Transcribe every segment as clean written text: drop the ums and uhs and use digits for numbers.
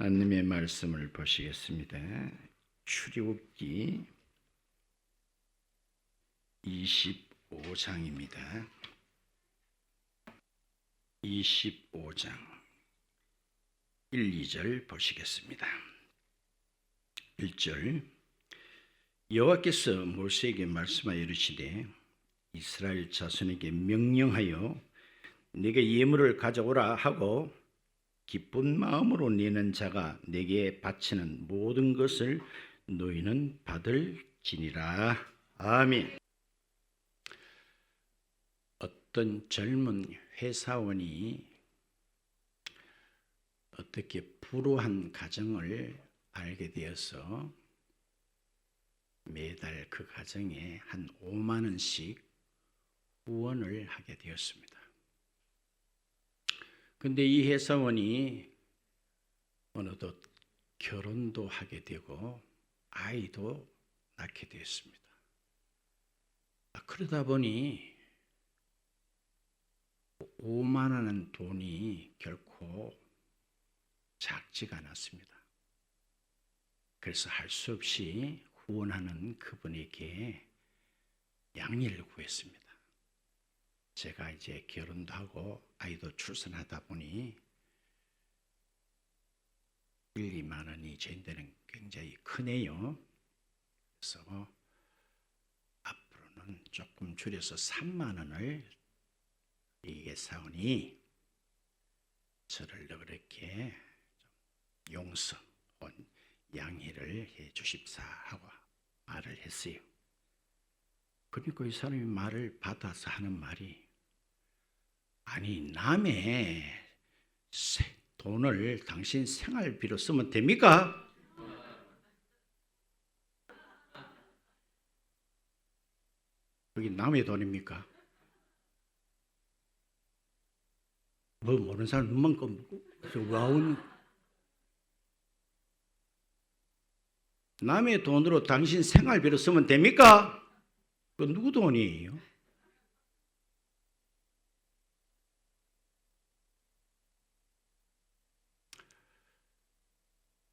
하나님의 말씀을 보시겠습니다. 출애굽기 25장입니다. 25장 1, 2절 보시겠습니다. 1절 여호와께서 모세에게 말씀하여 이르시되 이스라엘 자손에게 명령하여 내게 예물을 가져오라 하고 기쁜 마음으로 내는 자가 내게 바치는 모든 것을 너희는 받을지니라. 아멘. 어떤 젊은 회사원이 어떻게 불우한 가정을 알게 되어서 매달 그 가정에 한 5만 원씩 후원을 하게 되었습니다. 근데 이 회사원이 어느덧 결혼도 하게 되고 아이도 낳게 되었습니다. 그러다 보니 5만 원은 돈이 결코 작지가 않았습니다. 그래서 할 수 없이 후원하는 그분에게 양해를 구했습니다. 제가 이제 결혼도 하고 아이도 출산하다 보니 1, 2만 원이 저희한테는 굉장히 크네요. 그래서 앞으로는 조금 줄여서 3만 원을 이 회사원이 저를 그렇게 용서, 양해를 해 주십사 하고 말을 했어요. 그러니까 이 사람이 말을 받아서 하는 말이, 아니 남의 돈을 당신 생활비로 쓰면 됩니까? 그게 남의 돈입니까? 뭐 모르는 사람 눈만 감고 와운 남의 돈으로 당신 생활비로 쓰면 됩니까? 그 누구 돈이에요?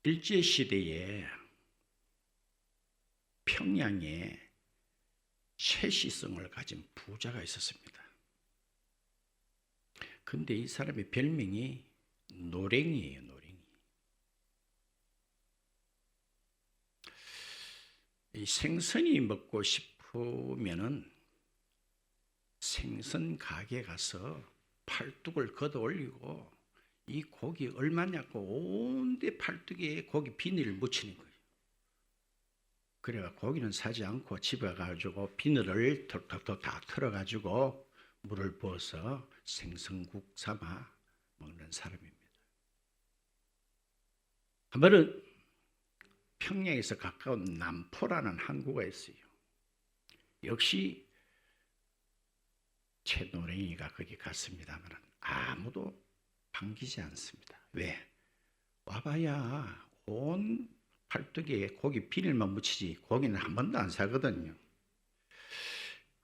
일제시대에 평양에 최시성을 가진 부자가 있었습니다. 근데 이 사람의 별명이 노랭이에요. 노랭이. 이 생선이 먹고 싶으면은 생선 가게 가서 팔뚝을 걷어 올리고 이 고기 얼마냐고 온데 팔뚝에 고기 비닐을 묻히는 거예요. 그래가 고기는 사지 않고 집에 가지고 비늘을 톡톡톡 다 털어가지고 물을 부어서 생선국 삼아 먹는 사람입니다. 한 번은 평양에서 가까운 남포라는 항구가 있어요. 역시 채노랭이가 거기 갔습니다만 아무도 반기지 않습니다. 왜? 와봐야 온 팔뚝에 고기 비닐만 묻히지 고기는 한 번도 안 사거든요.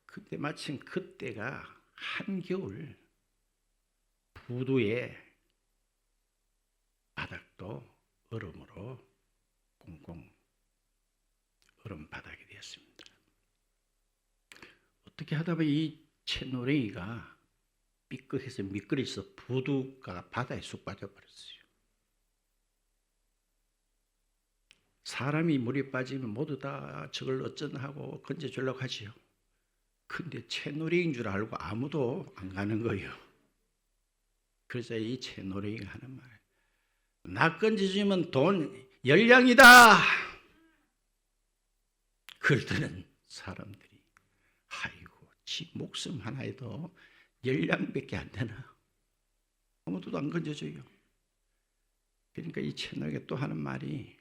그때 마침 그때가 한겨울 부두의 바닥도 얼음으로 꽁꽁 얼음 바닥이 되었습니다. 어떻게 하다 보니 이 채노랭이가 삐끗해서 미끄러져서 부두가 바다에 쑥 빠져버렸어요. 사람이 물에 빠지면 모두 다 저걸 어쩌나 하고 건져주려고 하지요. 근데 채노랭이인 줄 알고 아무도 안 가는 거예요. 그래서 이 채노랭이가 하는 말, 나 건져주면 돈 열량이다. 그걸 듣는 사람들이 아이고 지 목숨 하나에도 열량밖에 안 되나? 아무도 안 건져줘요. 그러니까 이 채노랭이가 또 하는 말이,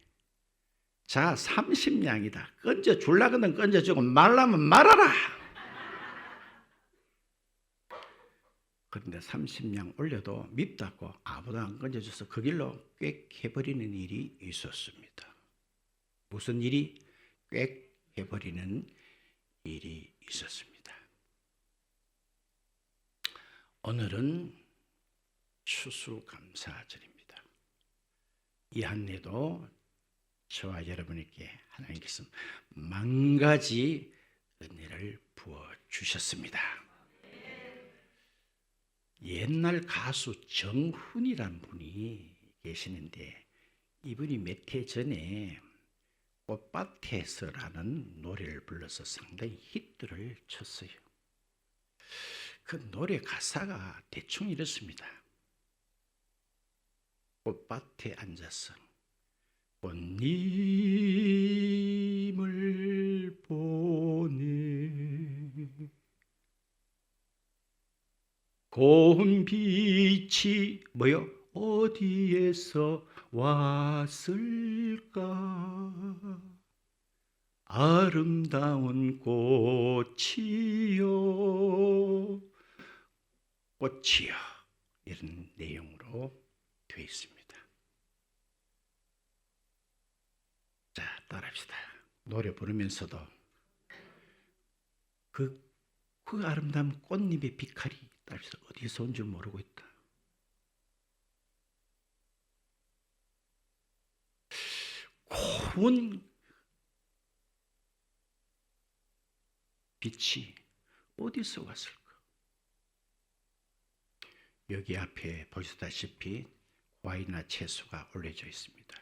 자 30냥이다. 건져주려거든 건져주고 말라면 말아라. 그런데 30냥 올려도 밉다고 아무도 안 건져줘서 그 길로 꽥 해버리는 일이 있었습니다. 무슨 일이? 꽥 해버리는 일이 있었습니다. 오늘은 추수감사절입니다. 이 한 해도 저와 여러분에게 하나님께서 만 가지 은혜를 부어주셨습니다. 옛날 가수 정훈이란 분이 계시는데 이분이 몇 해 전에 꽃밭에서라는 노래를 불러서 상당히 히트를 쳤어요. 그 노래 가사가 대충 이렇습니다. 꽃밭에 앉아서 꽃님을 보네 고운 빛이 뭐요? 어디에서 왔을까? 아름다운 꽃이요 꽃이요 이런 내용으로 되어 있습니다. 자, 따라합시다. 노래 부르면서도 그 아름다운 꽃잎의 빛깔이 따라합시다. 어디서 온 줄 모르고 있다. 고운 빛이 어디서 왔을까? 여기 앞에 보시다시피 와인이나 채소가 올려져 있습니다.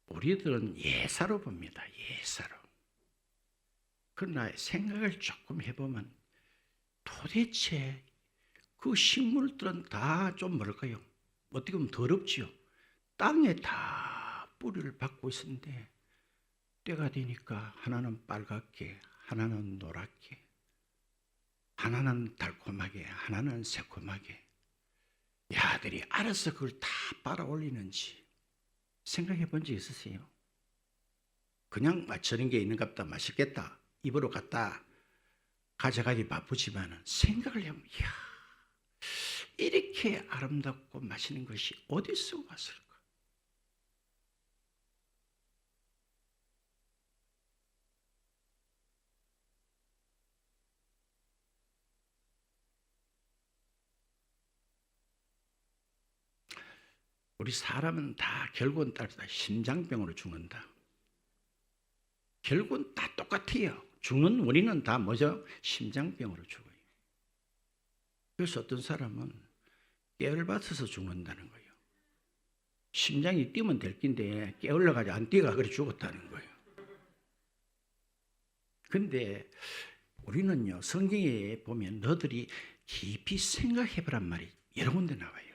우리들은 예사로 봅니다. 예사로. 그러나 생각을 조금 해보면 도대체 그 식물들은 다 좀 뭐랄까요? 어떻게 보면 더럽지요. 땅에 다 뿌리를 받고 있었는데 때가 되니까 하나는 빨갛게, 하나는 노랗게, 하나는 달콤하게, 하나는 새콤하게 야들이 알아서 그걸 다 빨아 올리는지 생각해 본 적 있으세요? 그냥 저런 게 있는갑다 맛있겠다 입으로 갖다 가져가기 바쁘지만 생각을 해보면 이야, 이렇게 아름답고 맛있는 것이 어디서 왔을까? 우리 사람은 다 결국은 따라서 심장병으로 죽는다. 결국은 다 똑같아요. 죽는 원인은 다 뭐죠? 심장병으로 죽어요. 그래서 어떤 사람은 깨를 받쳐서 죽는다는 거예요. 심장이 뛰면 될 낀데 깨올라가지고 안 뛰어가 그래 죽었다는 거예요. 근데 우리는요, 성경에 보면 너들이 깊이 생각해보란 말이 여러 군데 나와요.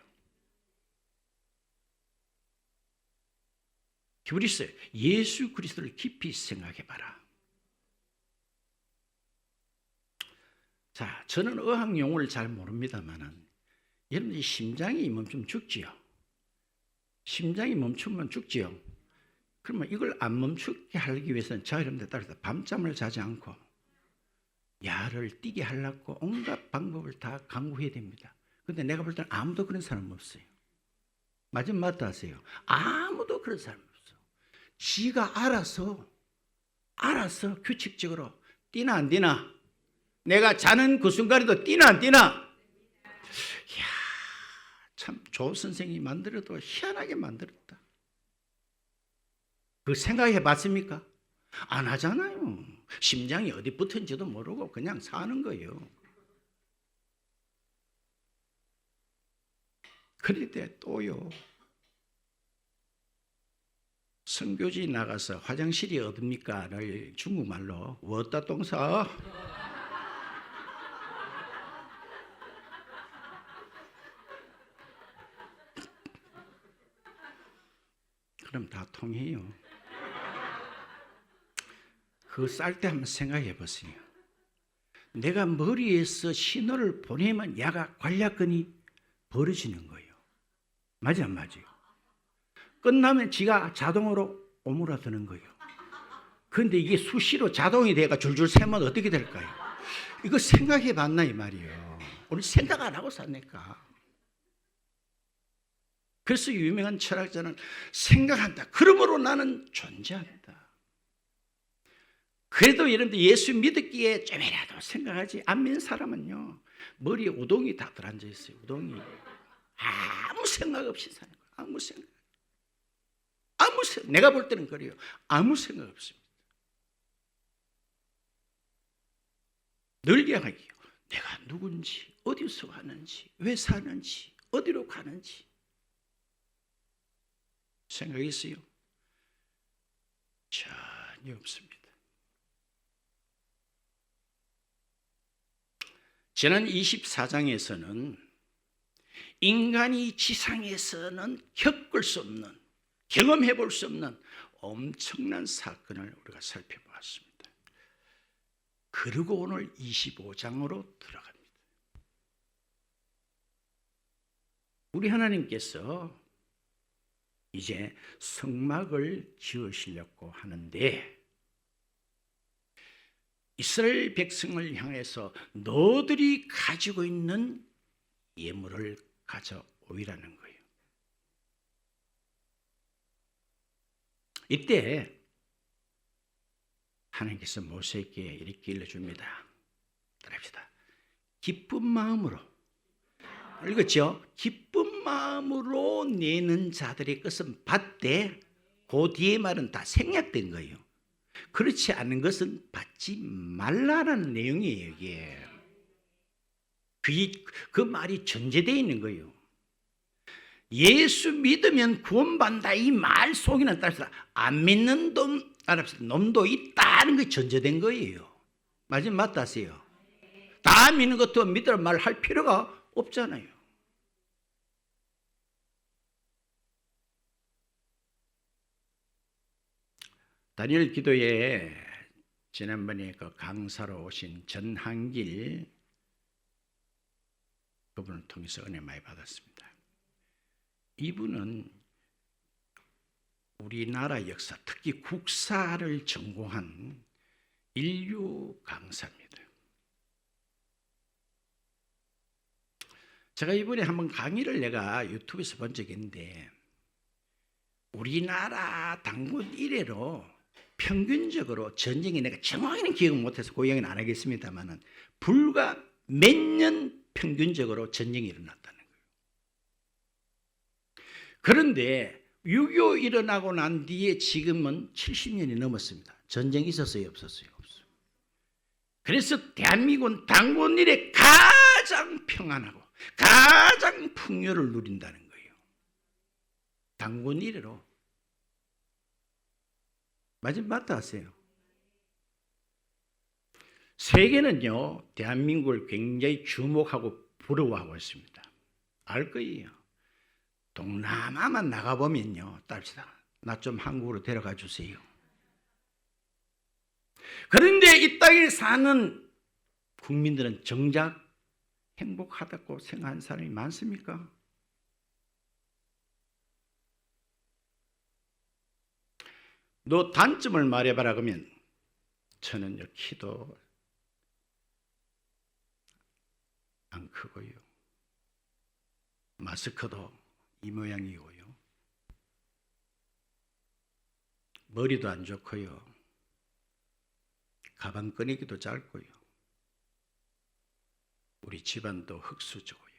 그리스도 예수 그리스도를 깊이 생각해봐라. 자, 저는 의학 용어를 잘 모릅니다만은 여러분들이 심장이 멈추면 죽지요. 심장이 멈추면 죽지요. 그러면 이걸 안 멈추게 하기 위해서는 저 여러분들 따라서 밤잠을 자지 않고 야를 뛰게 하려고 온갖 방법을 다 강구해야 됩니다. 근데 내가 볼 때는 아무도 그런 사람 없어요. 맞으면 맞다 하세요. 아무도 그런 사람 없어요. 지가 알아서 규칙적으로 뛰나 안 뛰나, 내가 자는 그 순간에도 뛰나 안 뛰나. 이야, 참 조 선생이 만들어도 희한하게 만들었다. 그 생각해 봤습니까? 안 하잖아요. 심장이 어디 붙은지도 모르고 그냥 사는 거예요. 그런데 또요, 선교지 나가서 화장실이 어딥니까를 중국말로 어디다 똥싸? 그럼 다 통해요. 그거 쌀 때 한번 생각해 보세요. 내가 머리에서 신호를 보내면 야가 관략근이 벌어지는 거예요. 맞아 안 맞아요? 끝나면 지가 자동으로 오므라드는 거예요. 그런데 이게 수시로 자동이 돼가 줄줄 세면 어떻게 될까요? 이거 생각해 봤나 이 말이에요. 우리 생각 안 하고 사니까. 그래서 유명한 철학자는 생각한다. 그러므로 나는 존재한다. 그래도 여러분들 예수 믿었기에 좀이라도 생각하지 안 믿는 사람은요, 머리에 우동이 다 들어앉아 있어요. 우동이 아무 생각 없이 사는 거예요. 아무 생각. 내가 볼 때는 그래요. 아무 생각 없습니다. 늘 이야기해요. 내가 누군지, 어디서 왔는지, 왜 사는지, 어디로 가는지 생각이 있어요? 전혀 없습니다. 지난 24장에서는 인간이 지상에서는 겪을 수 없는, 경험해 볼 수 없는 엄청난 사건을 우리가 살펴보았습니다. 그리고 오늘 25장으로 들어갑니다. 우리 하나님께서 이제 성막을 지으시려고 하는데 이스라엘 백성을 향해서 너들이 가지고 있는 예물을 가져오이라는 거예요. 이때 하나님께서 모세에게 이렇게 일러줍니다. 따라합시다. 기쁜 마음으로, 읽었죠? 기쁜 마음으로 내는 자들의 것은 받되, 그 뒤에 말은 다 생략된 거예요. 그렇지 않은 것은 받지 말라라는 내용이에요. 이게 그 말이 전제되어 있는 거예요. 예수 믿으면 구원받는다 이 말 속에는 따라서 안 믿는 놈도 있다는 게 전제된 거예요. 맞다 하세요. 다 믿는 것도 믿으라 말할 필요가 없잖아요. 다니엘 기도에 지난번에 그 강사로 오신 전한길 그분을 통해서 은혜 많이 받았습니다. 이분은 우리나라 역사, 특히 국사를 전공한 인류 강사입니다. 제가 이번에 한번 강의를 내가 유튜브에서 본 적이 있는데 우리나라 단군 이래로 평균적으로 전쟁이 내가 정확히는 기억을 못해서 그 이야기는 안 하겠습니다만 불과 몇 년 평균적으로 전쟁이 일어났다는 거예요. 그런데 6.25 일어나고 난 뒤에 지금은 70년이 넘었습니다. 전쟁이 있었어요? 없었어요? 없어요. 그래서 대한민국은 단군 이래 가장 평안하고 가장 풍요를 누린다는 거예요. 단군 이래로. 맞다 하세요. 세계는요, 대한민국을 굉장히 주목하고 부러워하고 있습니다. 알 거예요. 동남아만 나가보면요, 딸시다. 나 좀 한국으로 데려가 주세요. 그런데 이 땅에 사는 국민들은 정작 행복하다고 생각하는 사람이 많습니까? 너 단점을 말해봐라 그러면 저는요, 키도 안 크고요, 마스크도 이 모양이고요, 머리도 안 좋고요, 가방 꺼내기도 짧고요, 우리 집안도 흙수저고요,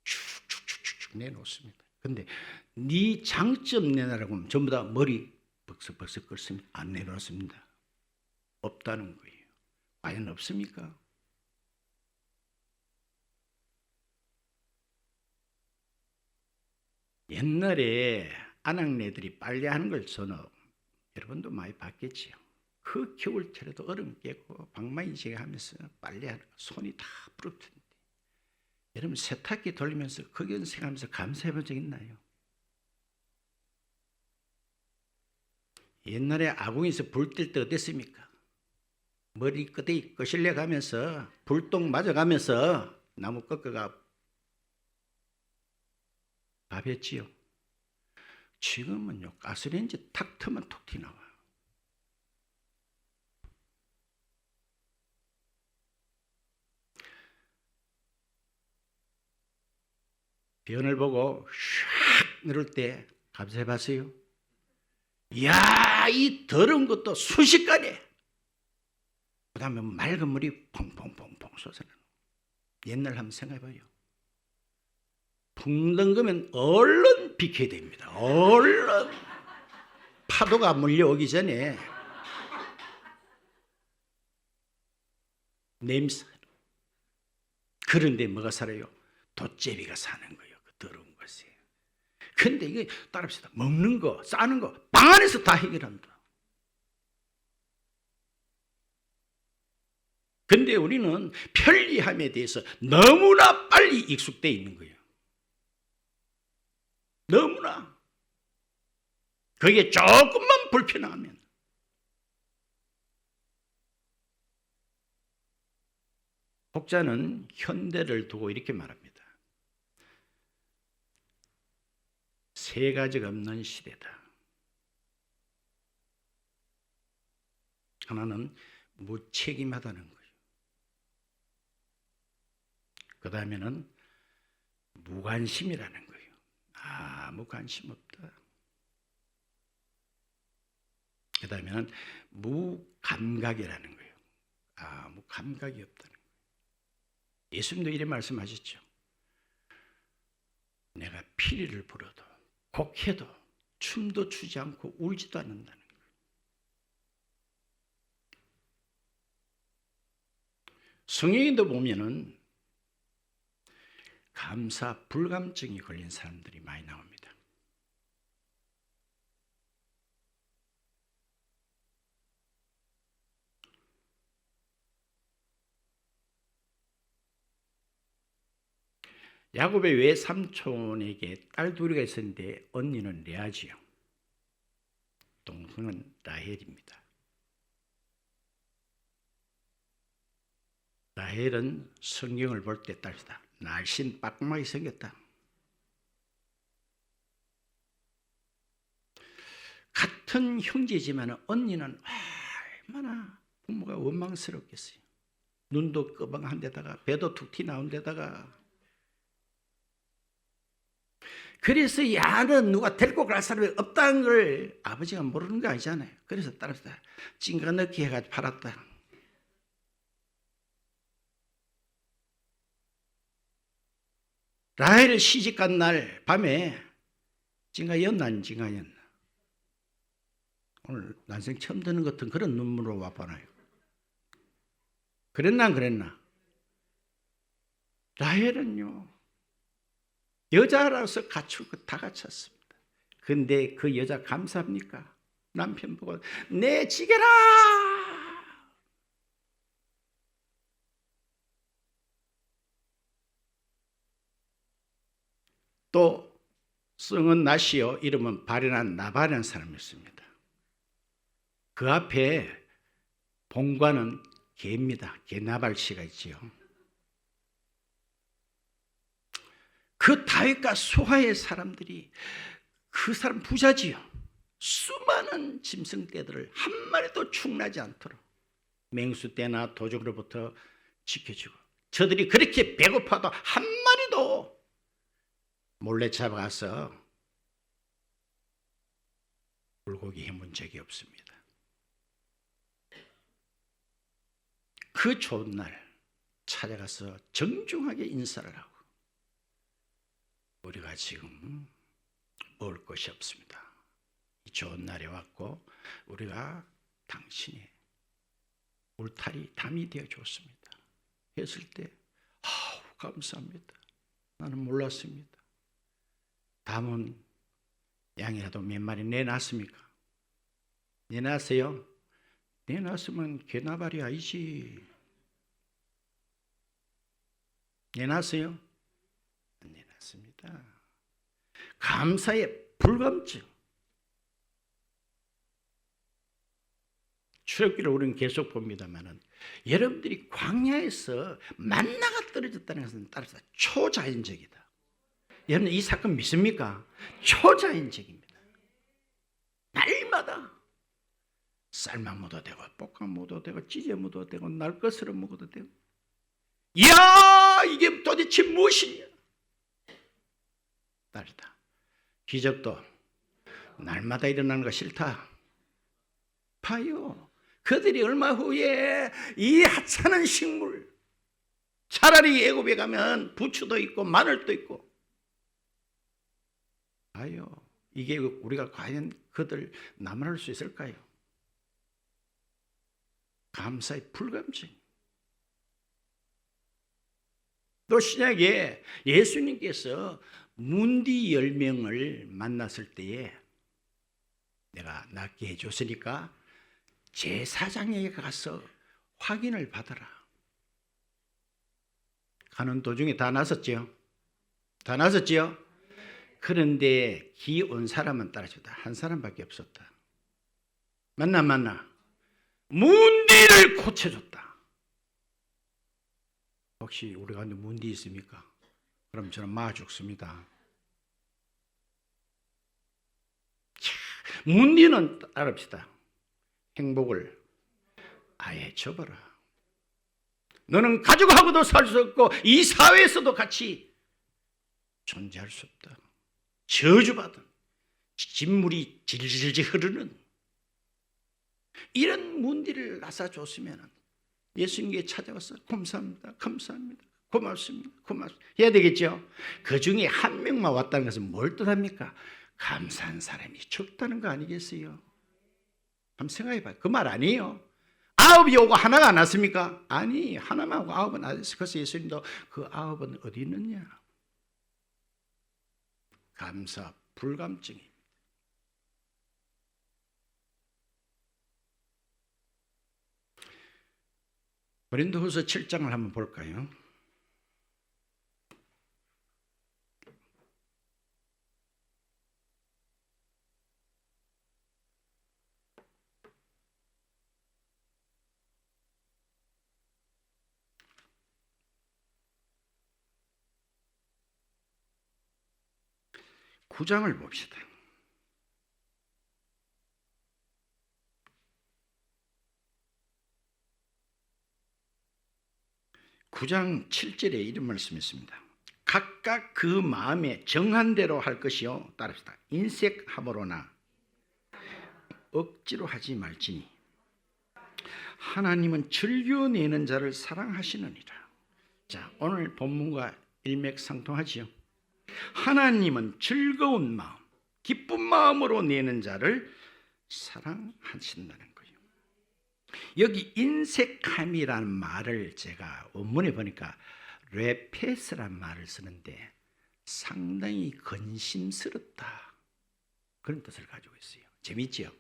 쭉쭉쭉쭉 내놓습니다. 근데 네 장점 내놔라고 하면 전부 다 머리 벌썩벌썩 끓습니다. 안 내놓습니다. 없다는 거예요. 과연 없습니까? 옛날에 아낙네들이 빨래하는 걸 저는 여러분도 많이 봤겠지요. 그 겨울철에도 얼음 깨고 방망이질 하면서 빨래하는 손이 다 부럽던데 여러분 세탁기 돌리면서 그 연생하면서 감사해 본 적 있나요? 옛날에 아궁이에서 불 뗄 때 어땠습니까? 머리 끝에 거실려 가면서 불똥 맞아가면서 나무 꺾어가 밥했지요. 지금은요, 가스레인지 탁 트면 톡 튀나와요. 변을 보고 샥 누를 때 감사해 봤어요? 이야, 이 더러운 것도 순식간에. 그 다음에 맑은 물이 퐁퐁퐁퐁 쏟아나는. 옛날 한번 생각해봐요. 풍덩 그면 얼른 비켜야 됩니다. 얼른 파도가 몰려오기 전에 냄새. 그런데 뭐가 살아요? 돛제비가 사는 거예요. 그 더러운 것에. 근데 이게 따라합시다. 먹는 거, 싸는 거, 방 안에서 다 해결한다. 근데 우리는 편리함에 대해서 너무나 빨리 익숙되어 있는 거예요. 너무나. 그게 조금만 불편하면. 혹자는 현대를 두고 이렇게 말합니다. 세 가지가 없는 시대다. 하나는 무책임하다는 거예요. 그 다음에는 무관심이라는 거예요. 아무 관심 없다. 그 다음에는 무감각이라는 거예요. 아무 감각이 없다는 거예요. 예수님도 이래 말씀하셨죠. 내가 피리를 불어도 곡해도 춤도 추지 않고 울지도 않는다는 거예요. 성경에도 보면은 감사 불감증이 걸린 사람들이 많이 나옵니다. 야곱의 외삼촌에게 딸 둘이가 있었는데 언니는 레아지요. 동생은 라헬입니다. 라헬은 성경을 볼 때 딸이다. 날씬 빠끔하게 생겼다. 같은 형제지만 언니는 얼마나 부모가 원망스럽겠어요. 눈도 꺼벙한 데다가 배도 툭 튀나온 데다가. 그래서 이 아는 누가 데리고 갈 사람이 없다는 걸 아버지가 모르는 거 아니잖아요. 그래서 딸았다. 찡가 넣기 해가지고 팔았다. 라헬을 시집간 날 밤에 찡가였나 안 찡가였나. 오늘 난생 처음 듣는 것 같은 그런 눈물로 와봐나요. 그랬나 안 그랬나? 라헬은요. 여자라서 갖출 거 다 갖췄습니다. 근데 그 여자 감사합니까? 남편 보고 내 지게라. 또 성은 나시요 이름은 바련한 나발이라는 사람이었습니다. 그 앞에 본관은 개입니다. 개나발씨가 있지요. 그 다윗과 소하의 사람들이 그 사람 부자지요. 수많은 짐승떼들을 한 마리도 충나지 않도록 맹수떼나 도적으로부터 지켜주고 저들이 그렇게 배고파도 한 마리도 몰래 잡아가서 불고기 해본 적이 없습니다. 그 좋은 날 찾아가서 정중하게 인사를 하고 우리가 지금 먹을 것이 없습니다. 이 좋은 날이 왔고 우리가 당신의 울타리 담이 되어 줬습니다. 했을 때 감사합니다. 나는 몰랐습니다. 담은 양이라도 몇 마리 내놨습니까? 내놨어요? 내놨으면 개나발이 아니지. 내놨어요? 안 내놨습니다. 감사의 불감증. 출애굽기를 우리는 계속 봅니다만은 여러분들이 광야에서 만나가 떨어졌다는 것은 따라서 초자연적이다. 여러분 이 사건 믿습니까? 초자연적입니다. 날마다 삶아 먹어도 되고 볶아 먹어도 되고 찢어 먹어도 되고 날 것으로 먹어도 되고. 이야 이게 도대체 무엇이냐? 딸이다. 기적도 날마다 일어나는 거 싫다. 봐요. 그들이 얼마 후에 이 하찮은 식물 차라리 애굽에 가면 부추도 있고 마늘도 있고 아유, 이게 우리가 과연 그들 나무랄 수 있을까요? 감사의 불감증. 또 신약에 예수님께서 문디 10명을 만났을 때에 내가 낫게 해줬으니까 제사장에게 가서 확인을 받아라. 가는 도중에 다 나섰지요? 다 나섰지요? 그런데 기 온 사람은 따라주다. 한 사람밖에 없었다. 맞나? 문디를 고쳐줬다. 혹시 우리 가운데 문디 있습니까? 그럼 저는 마 죽습니다. 문디는 따릅시다. 행복을 아예 접어라. 너는 가족하고도 살 수 없고 이 사회에서도 같이 존재할 수 없다. 저주받은 진물이 질질 흐르는 이런 문디를 나사줬으면 예수님께 찾아와서 감사합니다. 고맙습니다. 해야 되겠죠? 그 중에 한 명만 왔다는 것은 뭘 뜻합니까? 감사한 사람이 적다는 거 아니겠어요? 한번 생각해봐요. 그 말 아니에요. 9이 오고 하나가 안 왔습니까? 아니, 하나만 오고 9은 안 왔어요. 그래서 예수님도 그 9은 어디 있느냐? 감사 불감증이. 고린도후서 7장을 한번 볼까요? 구장을 봅시다. 9장 7절에 이런 말씀이 있습니다. 각각 그 마음에 정한 대로 할 것이요. 따릅시다. 인색함으로나 억지로 하지 말지니 하나님은 즐겨내는 자를 사랑하시느니라. 자, 오늘 본문과 일맥상통하지요. 하나님은 즐거운 마음, 기쁜 마음으로 내는 자를 사랑하신다는 거예요. 여기 인색함이라는 말을 제가 원문에 보니까 레페스란 말을 쓰는데 상당히 근심스럽다, 그런 뜻을 가지고 있어요. 재밌지요?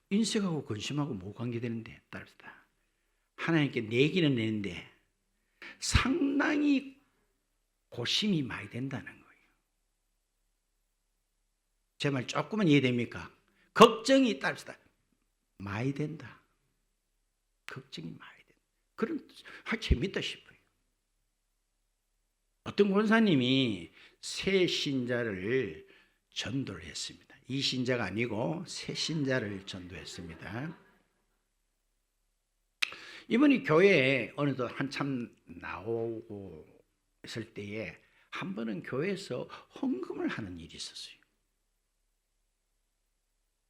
인색하고 근심하고 뭐 관계되는데? 따릅시다. 하나님께 내기는 내는데 상당히 고심이 많이 된다는 거예요. 제 말 조금만 이해됩니까? 걱정이 따릅시다. 많이 된다. 걱정이 많이 된다. 그런 재밌다 싶어요. 어떤 권사님이 새 신자를 전도를 했습니다. 이 신자가 아니고 새 신자를 전도했습니다. 이분이 교회에 어느덧 한참 나오고 있을 때에 한 번은 교회에서 헌금을 하는 일이 있었어요.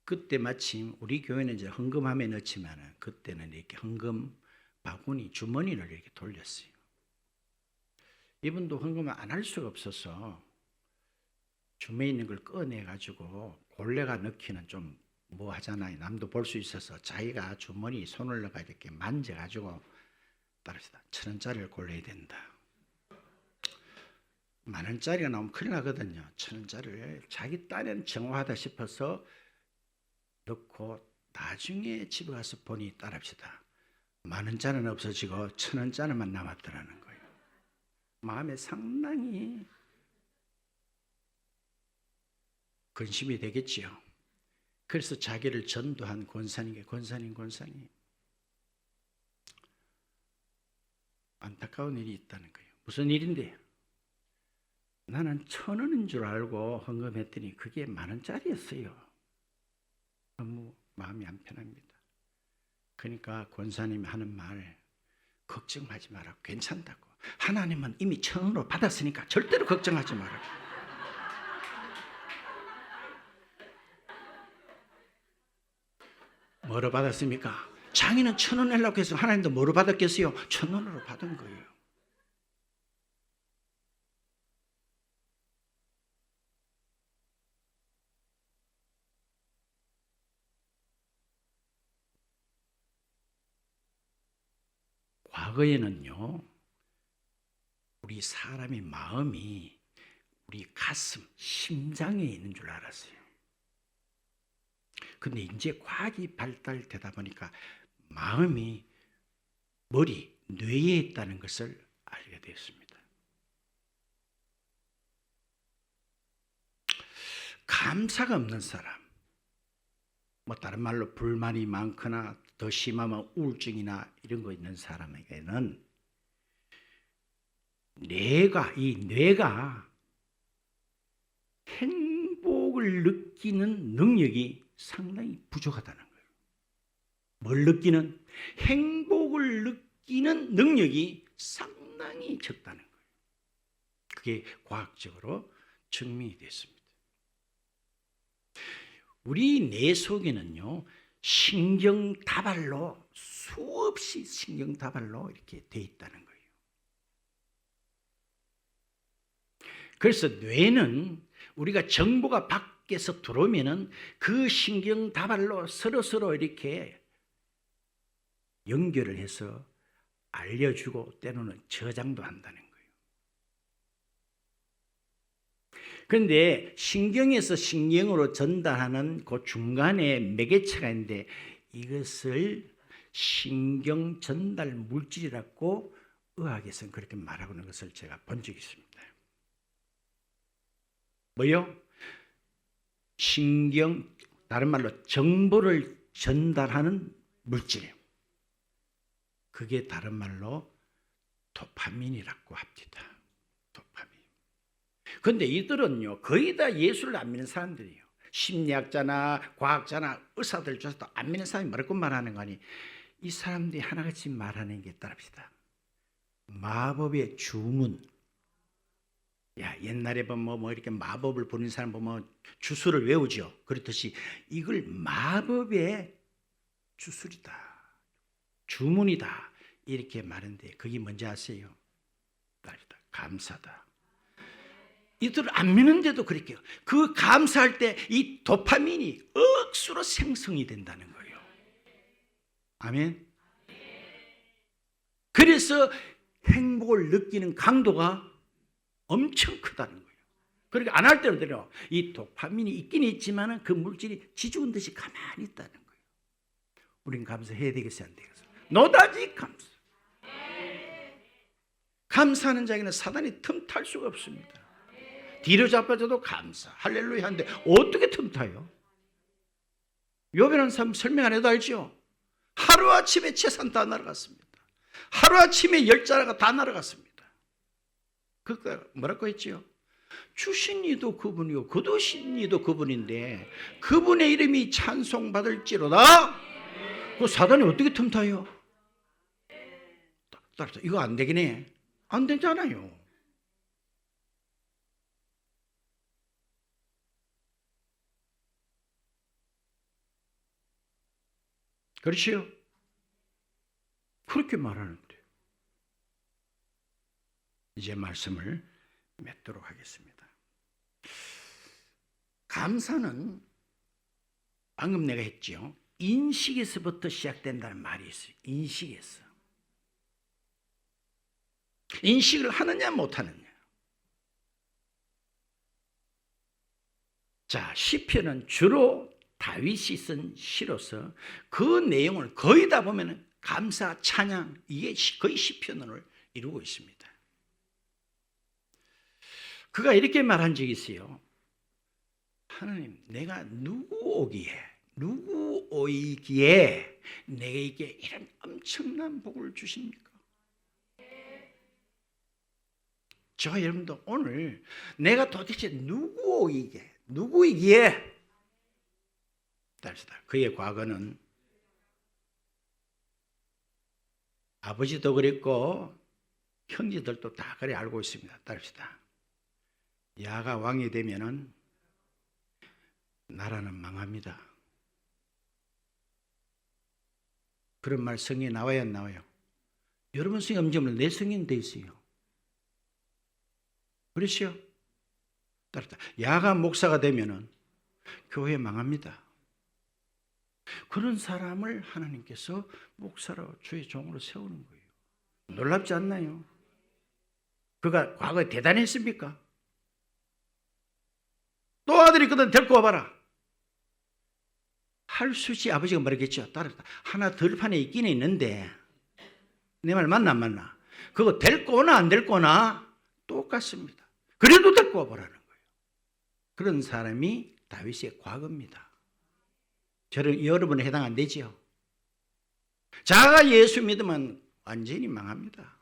그때 마침 우리 교회는 이제 헌금함에 넣지만은 그때는 이렇게 헌금 바구니 주머니를 이렇게 돌렸어요. 이분도 헌금을 안 할 수가 없어서 주머니에 있는 걸 꺼내 가지고 골래가 넣기는 좀 뭐 하잖아요. 남도 볼 수 있어서 자기가 주머니 손을 넣어 이렇게 만져 가지고 따릅시다. 1,000원짜리를 골라야 된다. 10,000원짜리가 나오면 큰일 나거든요. 1,000원짜리를 자기 딴에는 정화하다 싶어서 넣고 나중에 집에 가서 보니 따릅시다. 10,000원짜리는 없어지고 1,000원짜리만 남았더라는 거예요. 마음에 상당히 근심이 되겠지요. 그래서 자기를 전도한 권사님께 권사님 안타까운 일이 있다는 거예요. 무슨 일인데? 나는 1,000원인 줄 알고 헌금했더니 그게 10,000원짜리였어요. 너무 마음이 안 편합니다. 그러니까 권사님이 하는 말, 걱정하지 마라. 괜찮다고. 하나님은 이미 1,000원으로 받았으니까 절대로 걱정하지 마라. 뭐로 받았습니까? 장인은 1,000원 내려고 해서 하나님도 뭐로 받았겠어요? 1,000원으로 받은 거예요. 과거에는요, 우리 사람의 마음이 우리 가슴, 심장에 있는 줄 알았어요. 근데 이제 과학이 발달되다 보니까 마음이 머리, 뇌에 있다는 것을 알게 되었습니다. 감사가 없는 사람, 뭐 다른 말로 불만이 많거나 더 심하면 우울증이나 이런 거 있는 사람에게는 이 뇌가 행복을 느끼는 능력이 상당히 부족하다는 거예요. 뭘 느끼는? 행복을 느끼는 능력이 상당히 적다는 거예요. 그게 과학적으로 증명이 됐습니다. 우리 뇌 속에는요, 신경다발로 수없이 신경다발로 이렇게 돼 있다는 거예요. 그래서 뇌는 우리가 정보가 밖에서 들어오면은 그 신경다발로 서로 이렇게 연결을 해서 알려주고 때로는 저장도 한다는 거예요. 그런데 신경에서 신경으로 전달하는 그 중간에 매개체가 있는데 이것을 신경 전달 물질이라고 의학에서는 그렇게 말하고 있는 것을 제가 본 적이 있습니다. 뭐요? 신경, 다른 말로 정보를 전달하는 물질. 그게 다른 말로 도파민이라고 합니다. 도파민. 그런데 이들은요, 거의 다 예수를 안 믿는 사람들이에요. 심리학자나 과학자나 의사들조차도 안 믿는 사람이 뭐라고 말하는 거 아니? 이 사람들이 하나같이 말하는 게 따릅니다. 마법의 주문. 야, 옛날에 보면 뭐 이렇게 마법을 부리는 사람 보면 주술을 외우죠. 그렇듯이 이걸 마법의 주술이다, 주문이다 이렇게 말하는데 그게 뭔지 아세요? 감사다. 이들 안 믿는데도 그렇게 그 감사할 때 이 도파민이 억수로 생성이 된다는 거예요. 아멘. 그래서 행복을 느끼는 강도가 엄청 크다는 거예요. 그러니까 안 할 때는요, 이 도파민이 있긴 있지만 그 물질이 지죽은 듯이 가만히 있다는 거예요. 우린 감사해야 되겠어요, 안 되겠어요? 노다지 감사. 감사하는 자에게는 사단이 틈탈 수가 없습니다. 뒤로 자빠져도 감사, 할렐루야 하는데 어떻게 틈타요? 욥이라는 사람 설명 안 해도 알죠? 하루아침에 재산 다 날아갔습니다. 하루아침에 열자라가 다 날아갔습니다. 그 뭐라고 했지요? 주신 이도 그분이요 거두신 이도 그분인데 그분의 이름이 찬송받을지로다. 그 사단이 어떻게 틈타요? 따라서 이거 안 되긴 해. 안 되잖아요. 그렇지요? 그렇게 말하는데 이제 말씀을 맺도록 하겠습니다. 감사는 방금 내가 했죠. 인식에서부터 시작된다는 말이 있어요. 인식에서. 인식을 하느냐 못하느냐. 자, 시편은 주로 다윗이 쓴 시로서 그 내용을 거의 다 보면 감사, 찬양 이게 거의 시편을 이루고 있습니다. 그가 이렇게 말한 적이 있어요. 하나님, 내가 누구 오이기에 내게 이런 엄청난 복을 주십니까? 저 여러분도 오늘 내가 도대체 누구이기에 그의 과거는 아버지도 그랬고 형제들도 다 그래 알고 있습니다. 따릅시다. 야가 왕이 되면은 나라는 망합니다. 그런 말 성경에 나와야 안 나와요? 여러분 성경 엄지면 내 성경에 돼 있어요. 그렇죠? 따르다. 야가 목사가 되면은 교회 망합니다. 그런 사람을 하나님께서 목사로 주의 종으로 세우는 거예요. 놀랍지 않나요? 그가 과거에 대단했습니까? 또 아들이 있거든, 데리고 와봐라. 할 수 있지. 아버지가 말했겠죠. 따라다. 하나 덜판에 있긴 있는데 내 말 맞나 안 맞나? 그거 데리고 오나 안 데리고 오나 똑같습니다. 그래도 데리고 와보라는 거예요. 그런 사람이 다윗의 과거입니다. 여러분에 해당 안 되지요? 자가 예수 믿으면 완전히 망합니다.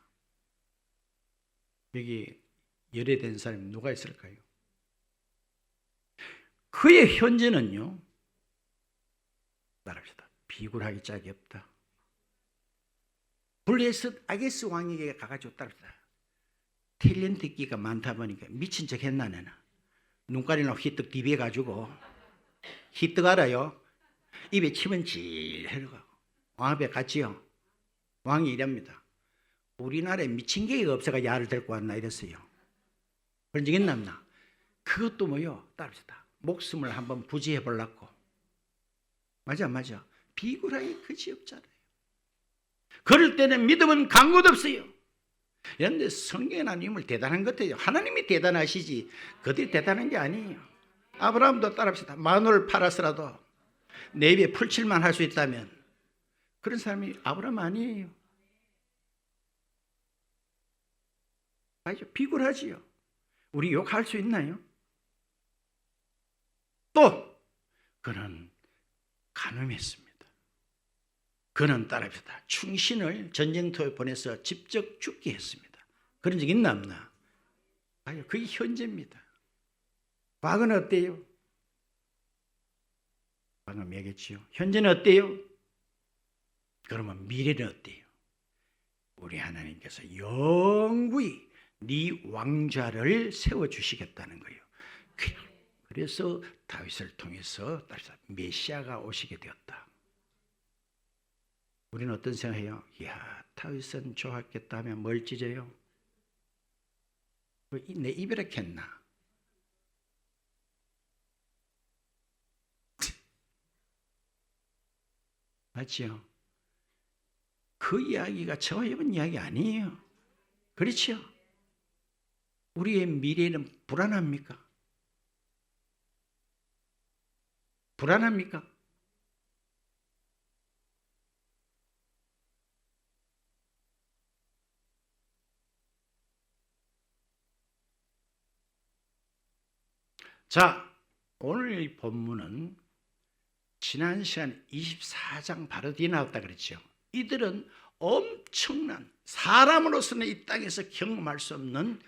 여기 열애된 사람이 누가 있을까요? 그의 현재는요, 말합시다. 비굴하기 짝이 없다. 블레셋 아게스 왕에게 가가지고 따릅니다. 탤런트기가 많다 보니까 미친 척 했나 내는. 눈가리나 휘떡 디벼가지고 휘떡 알아요? 입에 침은 질 흐르고 왕 앞에 갔지요. 왕이 이랍니다. 우리나라에 미친 개가 없어가 야를 데리고 왔나 이랬어요. 그런 적 있나 없나? 그것도 뭐요? 따릅시다. 목숨을 한번 부지해 보려고. 맞아. 비굴하게 그지 없잖아요. 그럴 때는 믿음은 간 곳 없어요. 그런데 성경에 하나님을 대단한 것 같아요. 하나님이 대단하시지 그들이 대단한 게 아니에요. 아브라함도 따라합시다. 마누를 팔아서라도 내 입에 풀칠만 할 수 있다면 그런 사람이 아브라함 아니에요. 아주 비굴하지요. 우리 욕할 수 있나요? 또 그는 간음했습니다. 그는 따라합시다. 충신을 전쟁터에 보내서 직접 죽게 했습니다. 그런 적 있나 없나? 아유, 그게 현재입니다. 과거는 어때요? 방금 얘기했지요. 현재는 어때요? 그러면 미래는 어때요? 우리 하나님께서 영구히 네 왕좌를 세워주시겠다는 거예요. 그래서 다윗을 통해서 메시아가 오시게 되었다. 우리는 어떤 생각해요? 이야, 다윗은 좋았겠다 하면 뭘 찢어요? 내 입이라 했나? 맞지요? 그 이야기가 저와 여러분 이야기 아니에요. 그렇죠? 우리의 미래는 불안합니까? 불안합니까? 자, 오늘 이 본문은 지난 시간 24장 바로 뒤에 나왔다 그랬죠. 이들은 엄청난 사람으로서는 이 땅에서 경험할 수 없는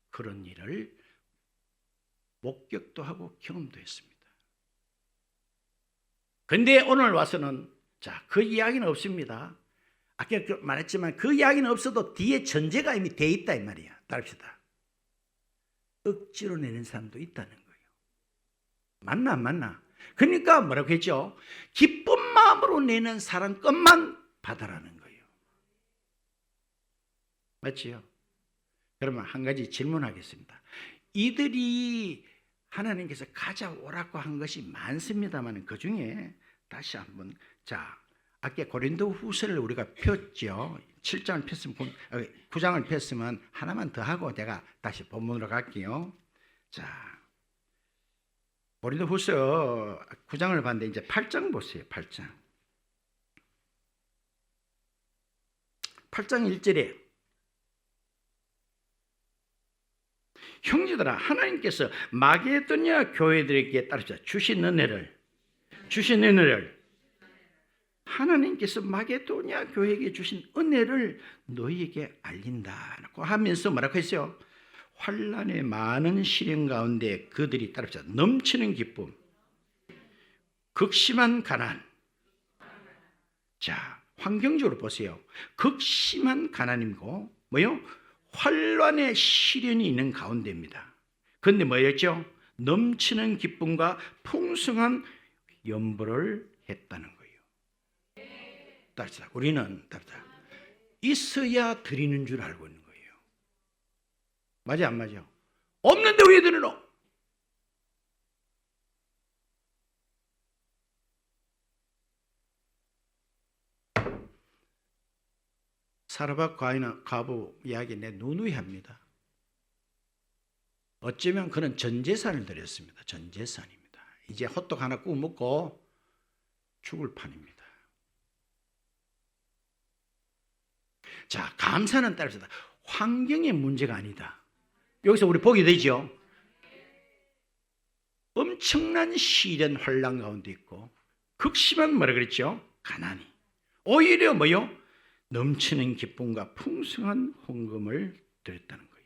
그런 일을 목격도 하고 경험도 했습니다. 근데 오늘 와서는 자, 그 이야기는 없습니다. 아까 말했지만 그 이야기는 없어도 뒤에 전제가 이미 돼 있다 이 말이야. 따릅시다. 억지로 내는 사람도 있다는 거예요. 맞나 안 맞나? 그러니까 뭐라고 했죠? 기쁜 마음으로 내는 사람 것만 받아라는 거예요. 맞지요? 그러면 한 가지 질문하겠습니다. 이들이 하나님께서 가져오라고 한 것이 많습니다만 그 중에 다시 한번 자, 아까 고린도 후서를 우리가 폈죠. 7장을 폈으면 9장을 폈으면 하나만 더 하고 내가 다시 본문으로 갈게요. 자, 고린도 후서 9장을 봤는데 이제 8장 보세요. 8장 1절에 형제들아 하나님께서 마게도냐 교회들에게 따르자 주신 은혜를 하나님께서 마게도냐 교회에게 주신 은혜를 너희에게 알린다고 하면서 뭐라고 했어요? 환난의 많은 시련 가운데 그들이 따르자 넘치는 기쁨, 극심한 가난. 자, 환경적으로 보세요. 극심한 가난이고 뭐요? 환난의 시련이 있는 가운데입니다. 그런데 뭐였죠? 넘치는 기쁨과 풍성한 연보를 했다는 거예요. 따르자 우리는 따르자 있어야 드리는 줄 알고 있는 거예요. 맞아 안 맞아? 없는데 왜 드리노? 사르밧 과부 이야기 내 누누이 합니다. 어쩌면 그는 전 재산을 드렸습니다. 전 재산입니다. 이제 호떡 하나 구워 먹고 죽을 판입니다. 자, 감사는 따라서 환경의 문제가 아니다. 여기서 우리 보게 되죠. 엄청난 시련 혼란 가운데 있고 극심한 뭐라 그랬죠? 가난이. 오히려 뭐요? 넘치는 기쁨과 풍성한 헌금을 드렸다는 거예요.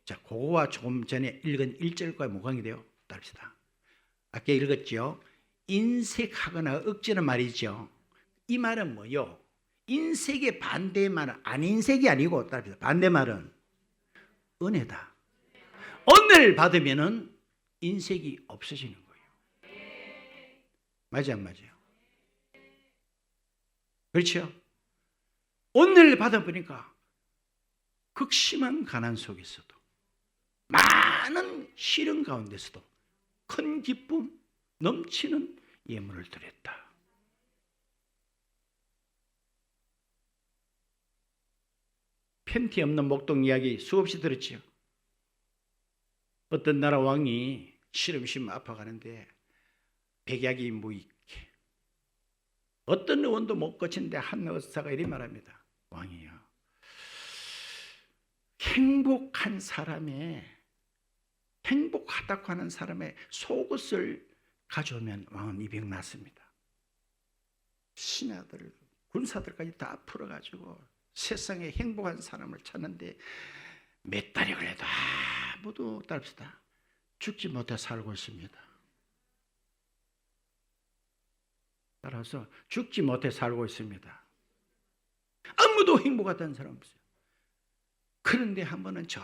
자, 그거와 조금 전에 읽은 1절과 무관이 돼요. 따릅시다. 아까 읽었죠? 인색하거나 억지는 말이죠. 이 말은 뭐요? 인색의 반대의 말은 안인색이 아니고 따릅시다. 반대말은 은혜다. 은혜를 받으면은 인색이 없어지는 거예요. 맞아요, 안 맞아요? 그렇죠? 은혜를 받아보니까 극심한 가난 속에서도 많은 시련 가운데서도 큰 기쁨, 넘치는 예물을 드렸다. 팬티 없는 목동 이야기 수없이 들었지요. 어떤 나라 왕이 시름시름 아파가는데 백약이 무익해. 어떤 의원도 못 고치는데 한 의사가 이리 말합니다. 왕이요, 행복한 사람의, 행복하다고 하는 사람의 속옷을 가져오면 왕은 이 병 낫습니다. 신하들, 군사들까지 다 풀어가지고 세상에 행복한 사람을 찾는데 몇 달이 걸려도 아무도 따릅시다. 죽지 못해 살고 있습니다. 따라서 죽지 못해 살고 있습니다. 아무도 행복하다는 사람 없어요. 그런데 한 번은 저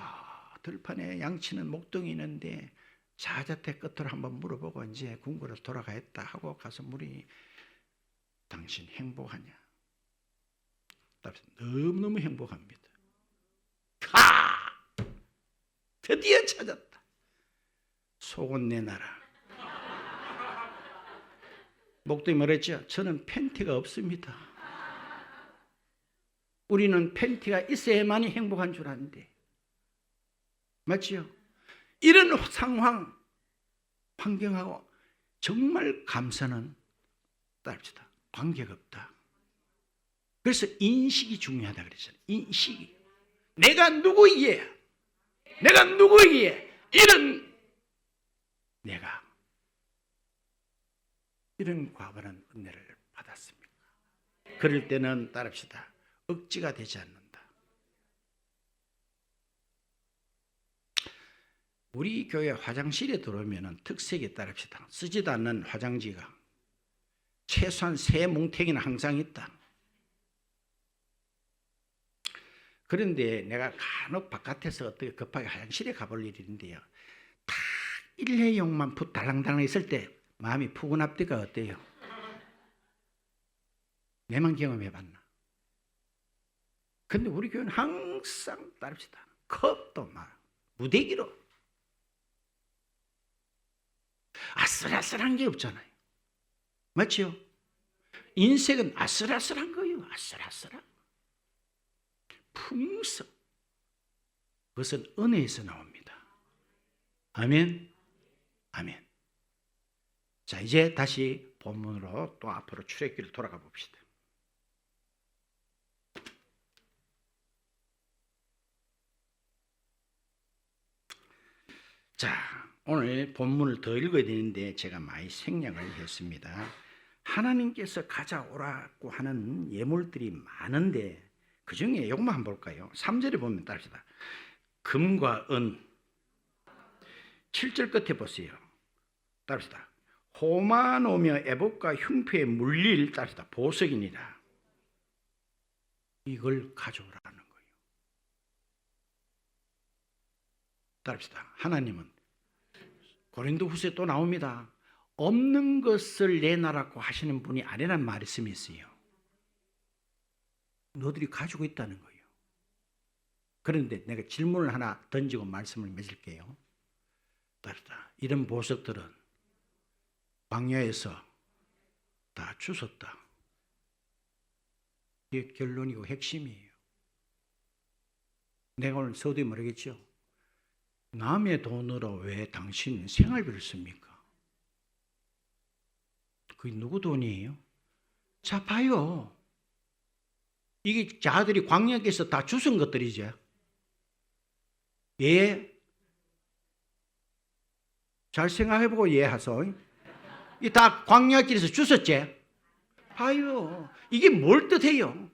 들판에 양치는 목동이 있는데 자자태 끝으로 한번 물어보고 이제 궁궐로 돌아가겠다 하고 가서 물이 당신 행복하냐? 너무너무 행복합니다. 드디어 찾았다. 속옷 내놔라. 목동이 말했죠. 저는 팬티가 없습니다. 우리는 팬티가 있어야만이 행복한 줄 아는데. 맞지요? 이런 상황, 환경하고 정말 감사는 따릅시다. 관계가 없다. 그래서 인식이 중요하다 그랬잖아요. 인식이. 내가 누구이기에, 내가 누구이기에 내가 이런 과분한 은혜를 받았습니까? 그럴 때는 따릅시다. 억지가 되지 않는다. 우리 교회 화장실에 들어오면 특색에 따릅시다. 쓰지도 않는 화장지가 최소한 3뭉탱이는 항상 있다. 그런데 내가 간혹 바깥에서 어떻게 급하게 화장실에 가볼 일이 있는데요. 딱 일회용만 달랑달랑 있을 때 마음이 푸근할 때가 어때요? 내만 경험해봤나? 근데 우리 교회는 항상 따릅시다. 컵도 막 무대기로 아슬아슬한 게 없잖아요. 맞죠? 인생은 아슬아슬한 거예요. 아슬아슬한. 풍성. 그것은 은혜에서 나옵니다. 아멘. 아멘. 자, 이제 다시 본문으로 또 앞으로 출애굽기를 돌아가 봅시다. 자, 오늘 본문을 더 읽어야 되는데 제가 많이 생략을 했습니다. 하나님께서 가져오라고 하는 예물들이 많은데 그 중에 이것만 한번 볼까요? 3절에 보면 따릅시다. 금과 은. 7절 끝에 보세요. 따릅시다. 호마노며 애복과 흉표에 물릴 따릅시다. 보석이니라. 이걸 가져오라는 거예요. 따릅시다. 하나님은 고린도후서에 또 나옵니다. 없는 것을 내놔라고 하시는 분이 아니란 말씀이 있어요. 너들이 가지고 있다는 거예요. 그런데 내가 질문을 하나 던지고 말씀을 맺을게요. 따르다. 이런 보석들은 광야에서 다 주웠다. 이게 결론이고 핵심이에요. 내가 오늘 서두에 말하겠죠. 남의 돈으로 왜 당신 생활비를 씁니까? 그게 누구 돈이에요? 자, 봐요. 이게 자들이 광야에서 다 주운 것들이죠. 예? 잘 생각해보고 예하소. 이 다 광야길에서 주웠지? 봐요. 이게 뭘 뜻해요?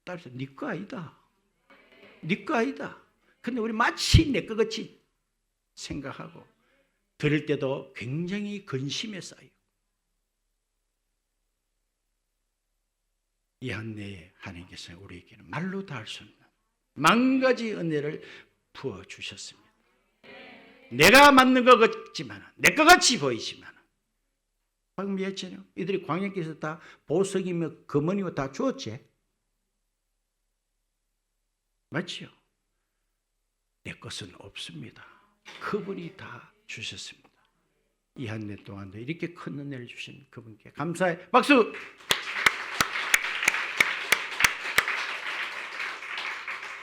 따라서 네 거 아니다. 네 거 아니다. 근데 우리 마치 내 거 같이 생각하고 들을 때도 굉장히 근심에 쌓여. 이 한내에 하나님께서 우리에게는 말로 다 할 수 없는 만 가지 은혜를 부어주셨습니다. 내가 맞는 것 같지만 내 것 같이 보이지만 방금 얘기했잖아요. 이들이 광야길에서 다 보석이며 금은이며 다 주었지. 맞지요? 내 것은 없습니다. 그분이 다 주셨습니다. 이 한 해 동안도 이렇게 큰 은혜를 주신 그분께 감사의 박수!